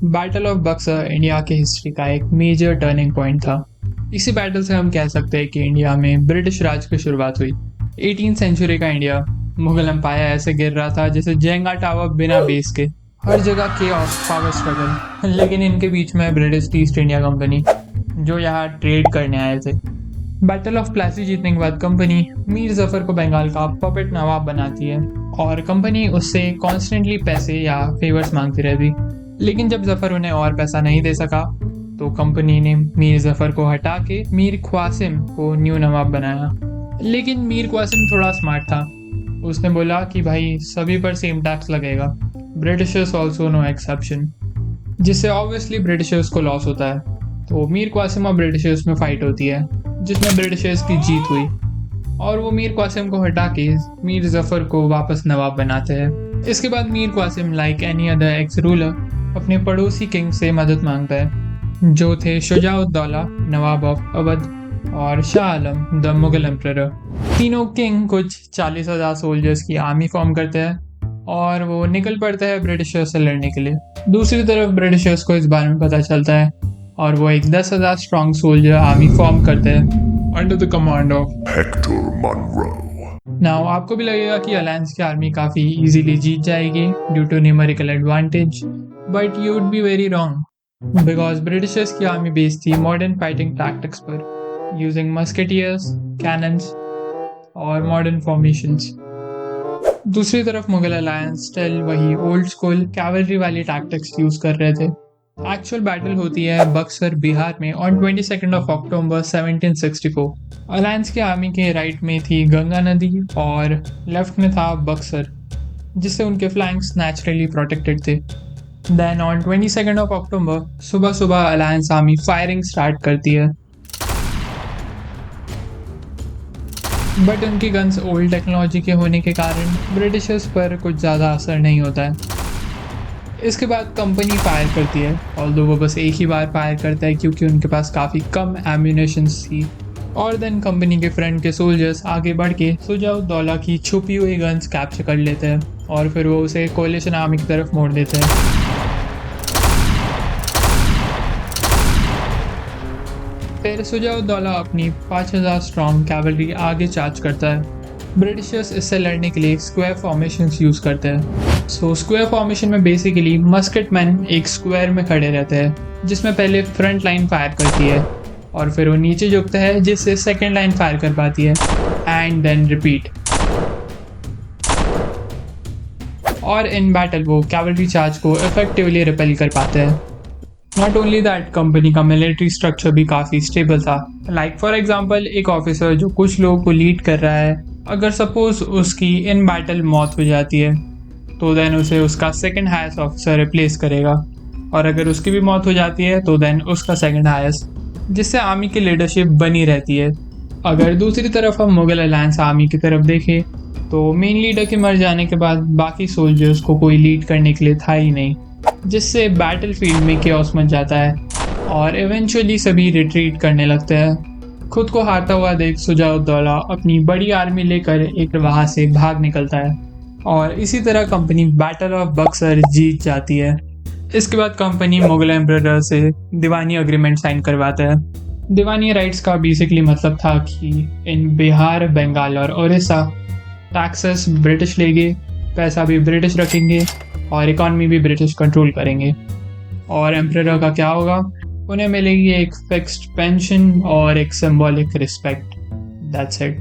Battle of Buxar India की history का एक मेजर टर्निंग पॉइंट था। इसी बैटल से हम कह सकते हैं कि इंडिया में ब्रिटिश राज की शुरुआत हुई। 18th सेंचुरी का इंडिया, मुगल एम्पायर ऐसे गिर रहा था जैसे जेंगा टावर बिना बेस के। हर जगह केओस, पावर स्ट्रगल, लेकिन इनके बीच में ब्रिटिश ईस्ट इंडिया कंपनी जो यहाँ ट्रेड करने आए थे। बैटल ऑफ प्लासी जीतने के बाद कंपनी मीर जफर को बंगाल का पपेट नवाब बनाती है और कंपनी उससे कॉन्स्टेंटली पैसे या फेवर्स मांगती रहती। लेकिन जब जफर उन्हें और पैसा नहीं दे सका तो कंपनी ने मीर जफर को हटा के मीर ख्वासिम को न्यू नवाब बनाया। लेकिन मीर ख्वासिम थोड़ा स्मार्ट था। उसने बोला कि भाई सभी पर सेम टैक्स लगेगा, ब्रिटिशर्स ऑल्सो नो एक्सेप्शन, जिससे ऑब्वियसली ब्रिटिशर्स को लॉस होता है। तो मीर ख्वासिम और ब्रिटिशर्स में फाइट होती है जिसमें ब्रिटिशर्स की जीत हुई और वो मीर ख्वासिम को हटा के मीर जफर को वापस नवाब बनाते हैं। इसके बाद Mir Qasim like any other ex ruler अपने पड़ोसी किंग से मदद मांगता है जो थे शुजाउद्दौला नवाब ऑफ अवध और शाह आलम द मुगल एम्परर। तीनों किंग कुछ 40,000 सोल्जर्स की आर्मी फॉर्म करते हैं और वो निकल पड़ते हैं ब्रिटिशर्स से लड़ने के लिए। दूसरी तरफ ब्रिटिशर्स को इस बारे में पता चलता है और वो एक 10,000 स्ट्रॉन्ग सोल्जर आर्मी फॉर्म करते हैं under the command of Hector Munro. Now आपको भी लगेगा कि अलायंस की आर्मी काफी इजीली जीत जाएगी due to numerical advantage, but you would be very wrong because Britishers की आर्मी बेस्ड थी मॉडर्न फाइटिंग टैक्टिक्स पर, यूजिंग मस्केटियर्स, कैनन्स और मॉडर्न फॉर्मेशंस। दूसरी तरफ मुगल अलायंस स्टिल वही ओल्ड स्कूल कैवलरी वाली टैक्टिक्स यूज कर रहे थे। एक्चुअल बैटल होती है बक्सर बिहार में ऑन 22 अक्टूबर 1764। अलायंस की आर्मी के राइट में थी गंगा नदी और लेफ्ट में था बक्सर, जिससे उनके फ्लैंक्स नेचुरली प्रोटेक्टेड थे। देन ऑन 22 अक्टूबर सुबह सुबह अलायंस आर्मी फायरिंग स्टार्ट करती है, बट उनकी गन्स ओल्ड टेक्नोलॉजी के होने के कारण ब्रिटिशर्स पर कुछ ज़्यादा असर नहीं होता है। इसके बाद कंपनी फायर करती है, ऑल्दो वो बस एक ही बार फायर करता है क्योंकि उनके पास काफ़ी कम एम्यूनेशंस थी। और देन कंपनी के फ्रंट के सोल्जर्स आगे बढ़ के शुजाउद्दौला की छुपी हुई गन्स कैप्चर कर लेते हैं और फिर वो उसे कोलिशन आर्मी की तरफ मोड़ देते हैं। फिर शुजाउद्दौला अपनी 5,000 स्ट्रॉन्ग कैवलरी आगे चार्ज करता है। ब्रिटिशर्स इससे लड़ने के लिए स्क्वायर फॉर्मेशंस यूज करते हैं। सो स्क्वायर फॉर्मेशन में बेसिकली मस्केट मैन एक स्क्वायर में खड़े रहते हैं जिसमें पहले फ्रंट लाइन फायर करती है और फिर वो नीचे झुकता है जिससे सेकेंड लाइन फायर कर पाती है एंड देन रिपीट। और इन बैटल वो कैवलरी चार्ज को इफेक्टिवली रिपेल कर पाते हैं। नॉट ओनली दैट, कंपनी का मिलिट्री स्ट्रक्चर भी काफ़ी स्टेबल था। लाइक फॉर एग्जांपल एक ऑफिसर जो कुछ लोगों को लीड कर रहा है, अगर सपोज उसकी इन बैटल मौत हो जाती है तो देन उसे उसका सेकंड हाईएस्ट ऑफिसर रिप्लेस करेगा, और अगर उसकी भी मौत हो जाती है तो देन उसका सेकंड हाईएस्ट, जिससे आर्मी की लीडरशिप बनी रहती है। अगर दूसरी तरफ हम मुगल अलायंस आर्मी की तरफ देखें तो मेन लीडर के मर जाने के बाद बाकी सोल्जर्स को कोई लीड करने के लिए था ही नहीं, जिससे बैटल फील्ड में केओस मच जाता है और इवेंचुअली सभी रिट्रीट करने लगते हैं। खुद को हारता हुआ देख शुजाउद्दौला अपनी बड़ी आर्मी लेकर एक वहाँ से भाग निकलता है और इसी तरह कंपनी बैटल ऑफ बक्सर जीत जाती है। इसके बाद कंपनी मुगल एम्परर से दीवानी एग्रीमेंट साइन करवाता है। दीवानी राइट्स का बेसिकली मतलब था कि इन बिहार, बंगाल और उड़ीसा टैक्सेस ब्रिटिश लेंगे, पैसा भी ब्रिटिश रखेंगे और इकॉनमी भी ब्रिटिश कंट्रोल करेंगे। और एम्परर का क्या होगा, उन्हें मिलेगी एक फिक्स्ड पेंशन और एक सिंबॉलिक रिस्पेक्ट। That's it.